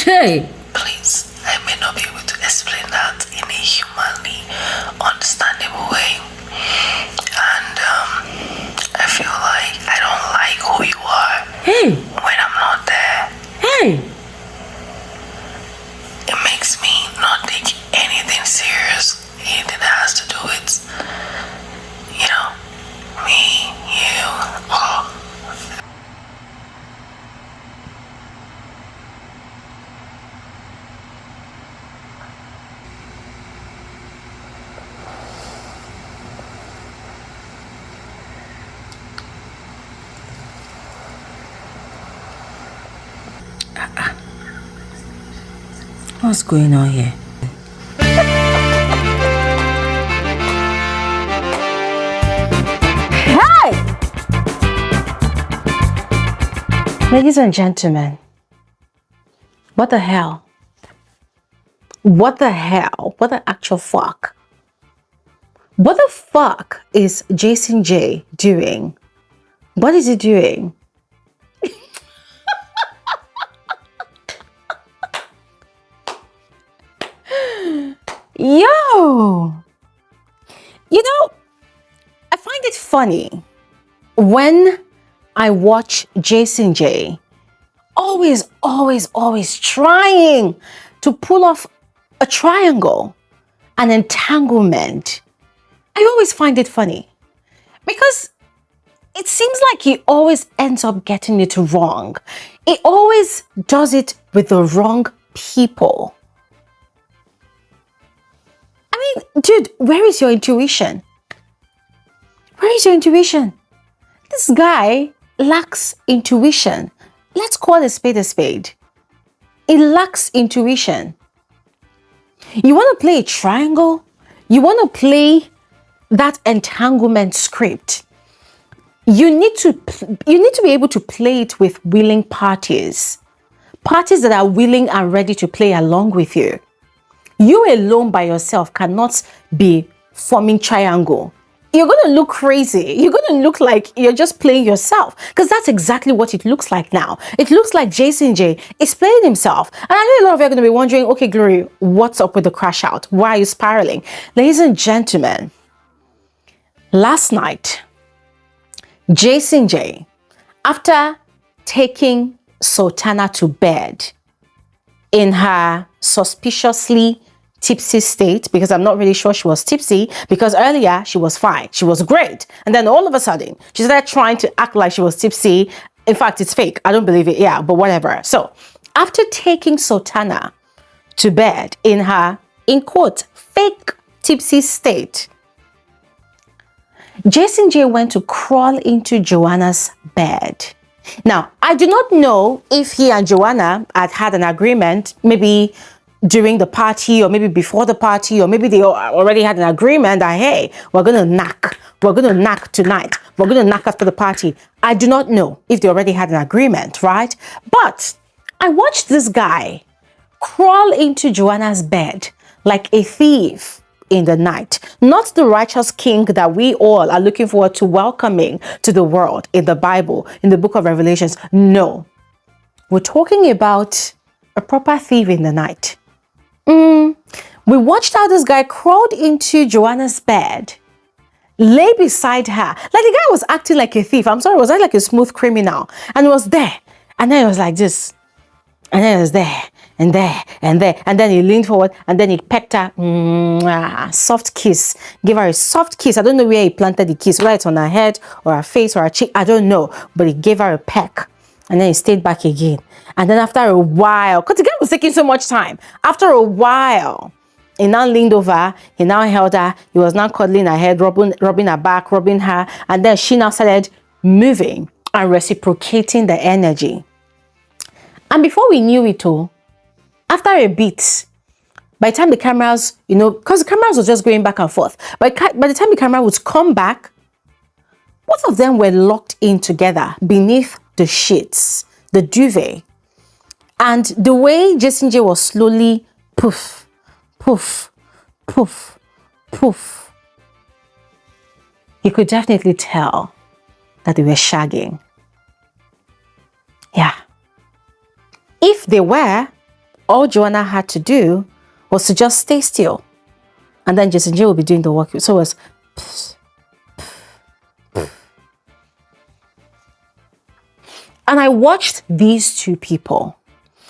Hey! Please, I may not be able to explain that in a humanly understandable way. And I feel like I don't like who you are. Hey! When I'm not there. Hey! It makes me not take anything serious. Anything that has to do with, you know, me, you, all. What's going on here? Hey! Ladies and gentlemen, what the hell? What the hell? What the actual fuck? What the fuck is Jason J doing? What is he doing? Yo! You know, I find it funny when I watch Jason J always trying to pull off a triangle, an entanglement. I always find it funny because it seems like he always ends up getting it wrong. He always does it with the wrong people. I mean, dude, where is your intuition? Where is your intuition? This guy lacks intuition. Let's call a spade a spade. He lacks intuition. You want to play a triangle? You want to play that entanglement script? You need to be able to play it with willing parties. Parties that are willing and ready to play along with you. You alone by yourself cannot be forming triangle. You're going to look crazy. You're going to look like you're just playing yourself, because that's exactly what it looks like now. It looks like Jason J is playing himself. And I know a lot of you are going to be wondering, okay, Glory, what's up with the crash out? Why are you spiraling? Ladies and gentlemen, last night, Jason J, after taking Sultana to bed in her suspiciously tipsy state, because I'm not really sure she was tipsy, because earlier she was fine, she was great, and then all of a sudden she started trying to act like she was tipsy. In fact, it's fake, I don't believe it, yeah, but whatever. So after taking Sultana to bed in her, in quote, fake tipsy state, Jason J went to crawl into Joanna's bed. Now, I do not know if he and Joanna had an agreement, maybe during the party or maybe before the party, or maybe they already had an agreement that, hey, we're going to knock tonight. We're going to knock after the party. I do not know if they already had an agreement, right? But I watched this guy crawl into Joanna's bed like a thief in the night. Not the righteous king that we all are looking forward to welcoming to the world in the Bible, in the book of Revelations. No, we're talking about a proper thief in the night. We watched how this guy crawled into Joanna's bed, lay beside her. Like the guy was acting like a thief. I'm sorry, was I like a smooth criminal? And he was there. And then he was like this. And then he was there. And there. And there. And then he leaned forward. And then he pecked her. Soft kiss. Give her a soft kiss. I don't know where he planted the kiss. Whether it's on her head or her face or her cheek. I don't know. But he gave her a peck. And then he stayed back again. And then after a while, because the guy was taking so much time, after a while, he now leaned over, he now held her, he was now cuddling her head, rubbing her back, rubbing her, and then she now started moving and reciprocating the energy. And before we knew it all, after a bit, by the time the cameras, because the cameras were just going back and forth, by the time the camera would come back, both of them were locked in together beneath the sheets, the duvet. And the way Jason J was slowly poof, poof, poof, poof, you could definitely tell that they were shagging. Yeah. If they were, all Joanna had to do was to just stay still. And then Jason J will be doing the work. So it was... And I watched these two people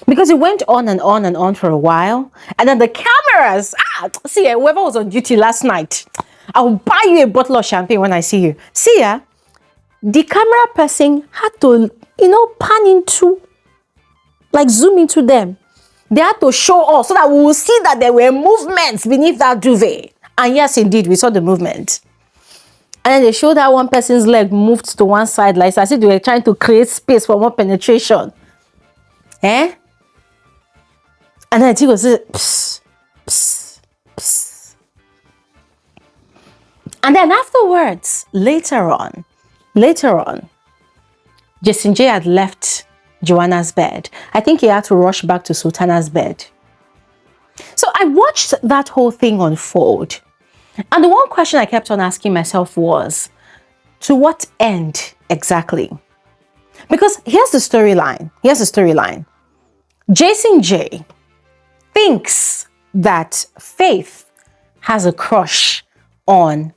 because it went on and on and on for a while. And then the cameras, see, whoever was on duty last night, I'll buy you a bottle of champagne when I see you. See ya, the camera person had to, pan into, like zoom into them. They had to show us so that we will see that there were movements beneath that duvet. And yes, indeed, we saw the movement. And then they showed how one person's leg moved to one side, like as if they were trying to create space for more penetration. And then it was psst, psst, psst. And then afterwards, later on, Jason J had left Joanna's bed. I think he had to rush back to Sultana's bed. So I watched that whole thing unfold. And the one question I kept on asking myself was, to what end exactly? Because here's the storyline. Jason J thinks that Faith has a crush on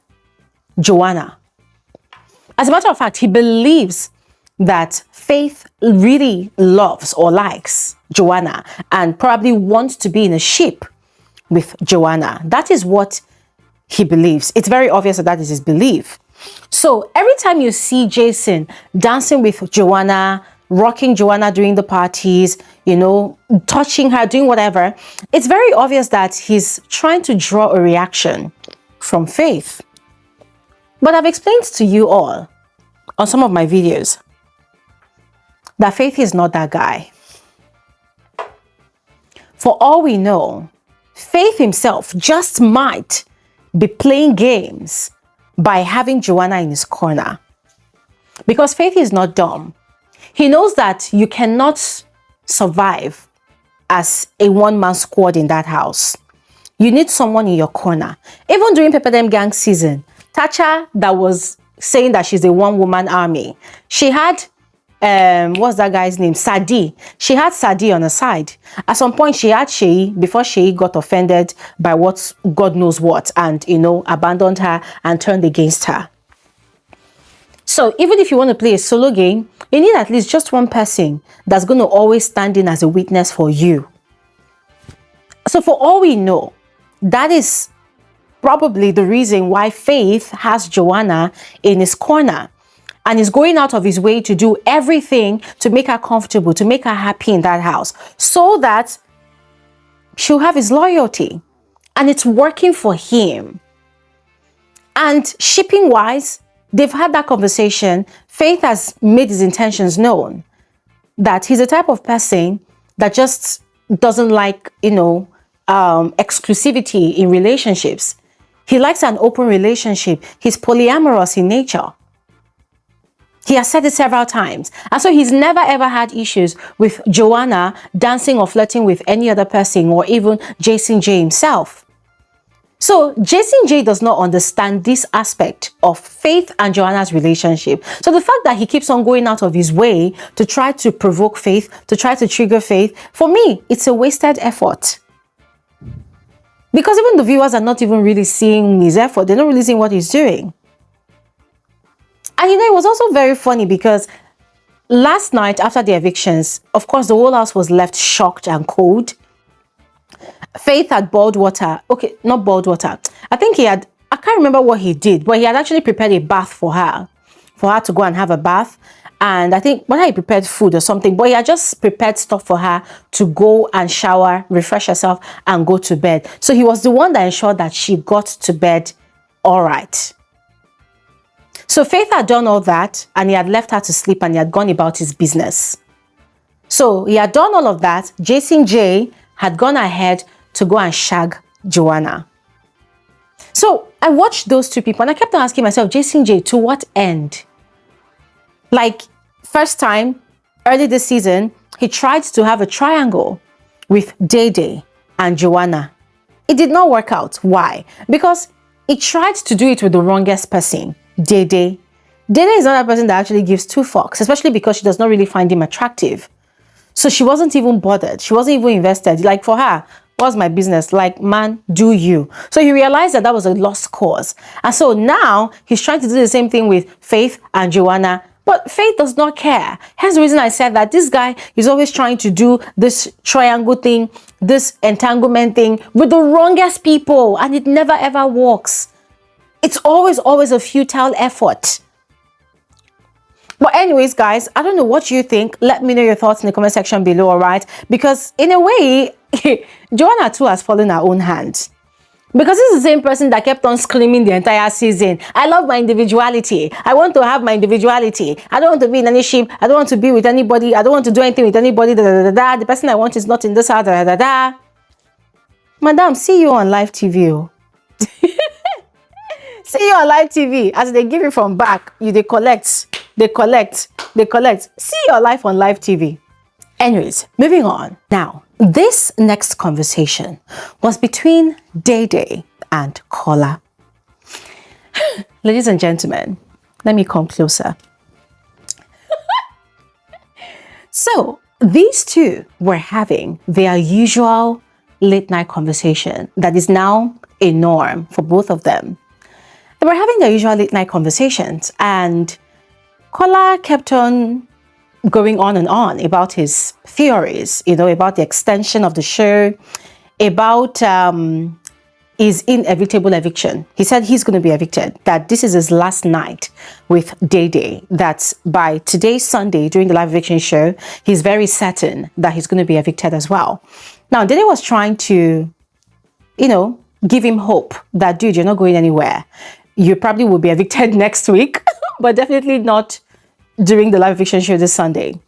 Joanna. As a matter of fact, he believes that Faith really loves or likes Joanna and probably wants to be in a ship with Joanna. That is what he believes. It's very obvious that is his belief. So every time you see Jason dancing with Joanna, rocking Joanna during the parties, touching her, doing whatever, it's very obvious that he's trying to draw a reaction from Faith. But I've explained to you all on some of my videos that Faith is not that guy. For all we know, Faith himself just might be playing games by having Joanna in his corner. Because Faith is not dumb. He knows that you cannot survive as a one-man squad in that house. You need someone in your corner. Even during Pepper Dem Gang season, Tacha, that was saying that she's a one-woman army, she had what's that guy's name? Sadi. She had Sadi on her side. At some point, she had Shei before Shei got offended by what God knows what and, abandoned her and turned against her. So even if you want to play a solo game, you need at least just one person that's going to always stand in as a witness for you. So for all we know, that is probably the reason why Faith has Joanna in his corner. And is going out of his way to do everything to make her comfortable, to make her happy in that house, so that she'll have his loyalty. And it's working for him. And shipping-wise, they've had that conversation. Faith has made his intentions known. That he's the type of person that just doesn't like, exclusivity in relationships. He likes an open relationship. He's polyamorous in nature. He has said it several times. And so he's never ever had issues with Joanna dancing or flirting with any other person or even Jason J himself. So Jason J does not understand this aspect of Faith and Joanna's relationship. So the fact that he keeps on going out of his way to try to provoke Faith, to try to trigger Faith, for me, it's a wasted effort. Because even the viewers are not even really seeing his effort. They're not really seeing what he's doing. And it was also very funny because last night after the evictions, of course, the whole house was left shocked and cold. Faith had boiled water. Okay, not boiled water. I think I can't remember what he did, but he had actually prepared a bath for her to go and have a bath. And I think whether he prepared food or something, but he had just prepared stuff for her to go and shower, refresh herself, and go to bed. So he was the one that ensured that she got to bed all right. So Faith had done all that and he had left her to sleep and he had gone about his business. So he had done all of that. Jason J had gone ahead to go and shag Joanna. So I watched those two people and I kept on asking myself, Jason J, to what end? Like, first time, early this season, he tried to have a triangle with Dede and Joanna. It did not work out. Why? Because he tried to do it with the wrongest person. Dede is not a person that actually gives two fucks, especially because she does not really find him attractive. So she wasn't even bothered. She wasn't even invested. Like, for her, what's my business? Like, man, do you. So he realized that that was a lost cause. And so now he's trying to do the same thing with Faith and Joanna. But Faith does not care. Hence the reason I said that this guy is always trying to do this triangle thing, this entanglement thing with the wrongest people. And it never ever works. It's always a futile effort. But anyways, guys, I don't know what you think. Let me know your thoughts in the comment section below, all right? Because in a way, Joanna too has fallen her own hand. Because this is the same person that kept on screaming the entire season. I love my individuality. I want to have my individuality. I don't want to be in any ship. I don't want to be with anybody. I don't want to do anything with anybody. Da, da, da, da. The person I want is not in this house. Da, da, da, da. Madam, see you on live TV. Oh. See you on live TV. As they give you from back, they collect. They collect. See your life on live TV. Anyways, moving on. Now, this next conversation was between Dede and Kola. Ladies and gentlemen, let me come closer. So, these two were having their usual late night conversation that is now a norm for both of them. They were having their usual late night conversations, and Kola kept on going on and on about his theories, about the extension of the show, about his inevitable eviction. He said he's going to be evicted, that this is his last night with Dede, that by today, Sunday, during the live eviction show, he's very certain that he's going to be evicted as well. Now, Dede was trying to, give him hope that, dude, you're not going anywhere. You probably will be evicted next week, but definitely not during the live eviction show this Sunday.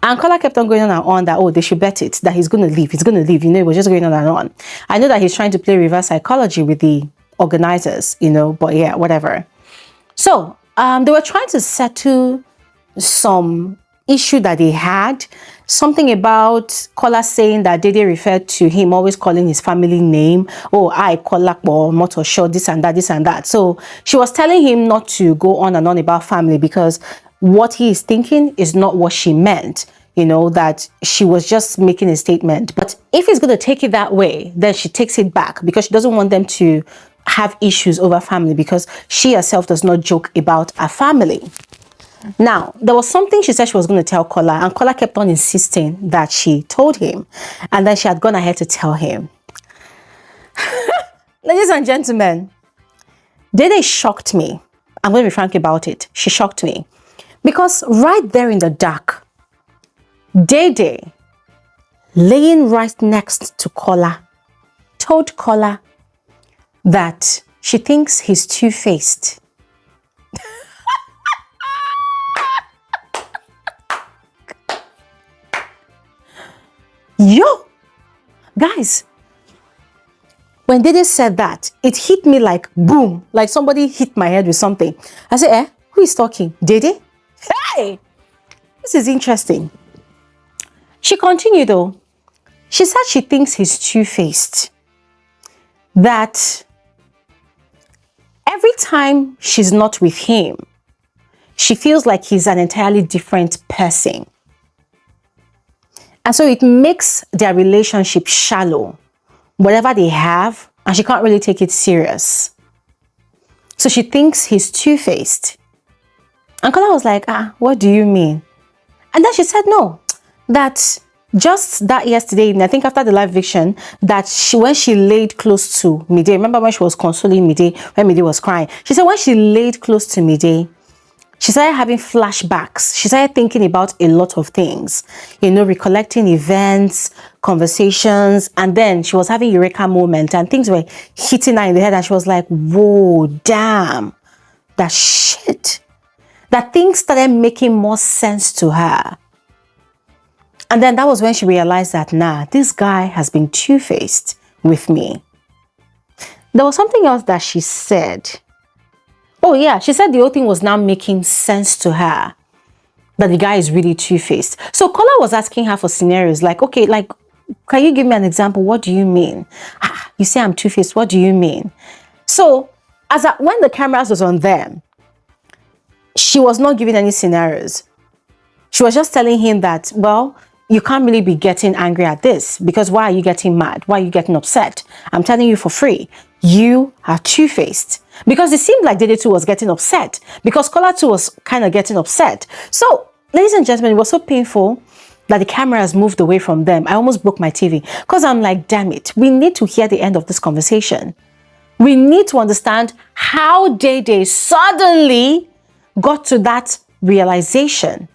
And Kola kept on going on and on that, oh, they should bet it, that he's going to leave. He's going to leave. It was just going on and on. I know that he's trying to play reverse psychology with the organizers, but yeah, whatever. So, they were trying to settle some issue that they had. Something about Kola saying that Dede referred to him always calling his family name. Oh, I Kola or Moto Show, this and that. So she was telling him not to go on and on about family because what he is thinking is not what she meant. That she was just making a statement. But if he's going to take it that way, then she takes it back because she doesn't want them to have issues over family because she herself does not joke about her family. Now, there was something she said she was going to tell Kola, and Kola kept on insisting that she told him, and then she had gone ahead to tell him. Ladies and gentlemen, Dede shocked me. I'm going to be frank about it. She shocked me. Because right there in the dark, Dede, laying right next to Kola, told Kola that she thinks he's two-faced. Yo, guys, when Dede said that, it hit me like boom, like somebody hit my head with something. I said, who is talking? Dede? Hey, this is interesting. She continued though. She said she thinks he's two-faced. That every time she's not with him, she feels like he's an entirely different person. And so it makes their relationship shallow, whatever they have, and she can't really take it serious. So she thinks he's two-faced. And Kola was like, what do you mean? And then she said, no, that just that yesterday evening, I think after the live eviction, that when she laid close to Mide, remember when she was consoling Mide, when Mide was crying? She said when she laid close to Mide, she started having flashbacks. She started thinking about a lot of things, recollecting events, conversations, and then she was having eureka moment and things were hitting her in the head and she was like, whoa, damn, that shit. That things started making more sense to her. And then that was when she realized that, nah, this guy has been two-faced with me. There was something else that she said. Oh yeah, she said the whole thing was now making sense to her. That the guy is really two-faced. So Kola was asking her for scenarios like, okay, like, can you give me an example? What do you mean? You say I'm two-faced. What do you mean? So when the cameras was on them, she was not giving any scenarios. She was just telling him that, well, you can't really be getting angry at this, because why are you getting mad? Why are you getting upset? I'm telling you for free, you are two-faced. Because it seemed like Dede too was getting upset, because Kola too was kind of getting upset. So, ladies and gentlemen, it was so painful that the cameras moved away from them. I almost broke my TV, because I'm like, damn it, we need to hear the end of this conversation. We need to understand how Dede suddenly got to that realization.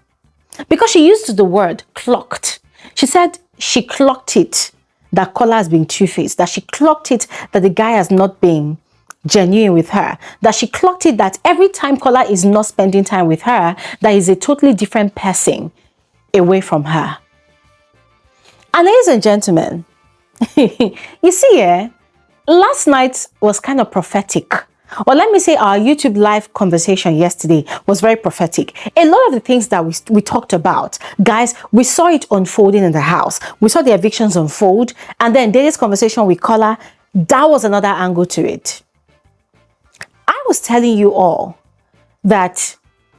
Because she used the word clocked. She said she clocked it that Kola has been two-faced, that she clocked it that the guy has not been genuine with her, that she clocked it that every time Kola is not spending time with her, that is a totally different person away from her. And ladies and gentlemen, you see, last night was kind of prophetic. Or let me say our YouTube live conversation yesterday was very prophetic. A lot of the things that we talked about, guys, we saw it unfolding in the house. We saw the evictions unfold. And then Dede's conversation with Kola, that was another angle to it. I was telling you all that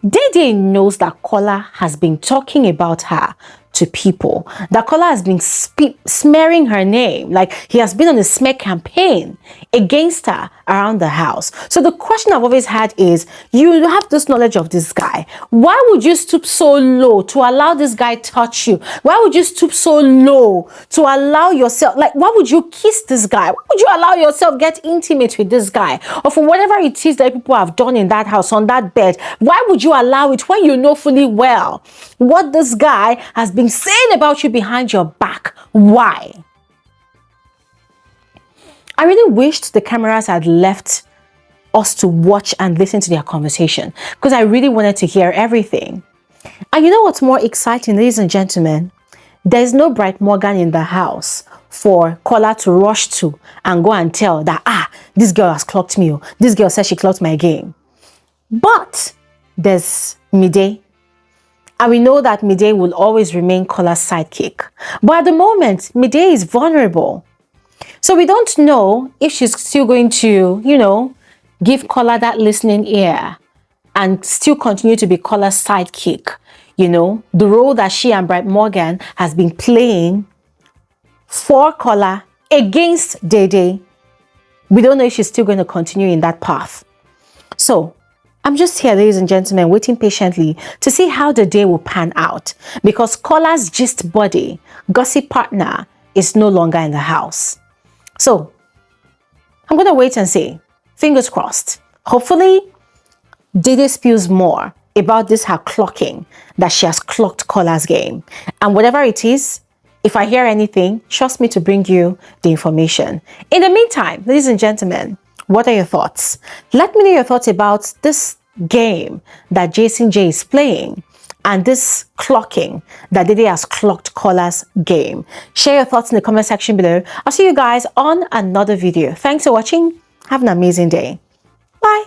Dede knows that Kola has been talking about her to people, that Kola has been smearing her name, like he has been on a smear campaign against her around the house. So the question I've always had is, you have this knowledge of this guy, why would you stoop so low to allow this guy touch you? Why would you stoop so low to allow yourself, like, why would you kiss this guy? Why would you allow yourself get intimate with this guy? Or for whatever it is that people have done in that house, on that bed, why would you allow it when you know fully well what this guy has been saying about you behind your back? Why? I really wished the cameras had left us to watch and listen to their conversation, because I really wanted to hear everything. And you know what's more exciting, ladies and gentlemen? There's no Bright Morgan in the house for Kola to rush to and go and tell that, this girl has clocked me. This girl says she clocked my game. But there's Mide. And we know that Mide will always remain Kola's sidekick. But at the moment, Mide is vulnerable. So we don't know if she's still going to, give Kola that listening ear and still continue to be Kola's sidekick. The role that she and Bright Morgan has been playing for Kola against Dede. We don't know if she's still going to continue in that path. So I'm just here, ladies and gentlemen, waiting patiently to see how the day will pan out, because Kola's gist buddy, gossip partner, is no longer in the house. So I'm going to wait and see. Fingers crossed. Hopefully, Dede spills more about this her clocking, that she has clocked Kola's game. And whatever it is, if I hear anything, trust me to bring you the information. In the meantime, ladies and gentlemen, what are your thoughts? Let me know your thoughts about this game that Jason J is playing and this clocking that Dede has clocked Kola's game. Share your thoughts in the comment section below. I'll see you guys on another video. Thanks for watching. Have an amazing day. Bye.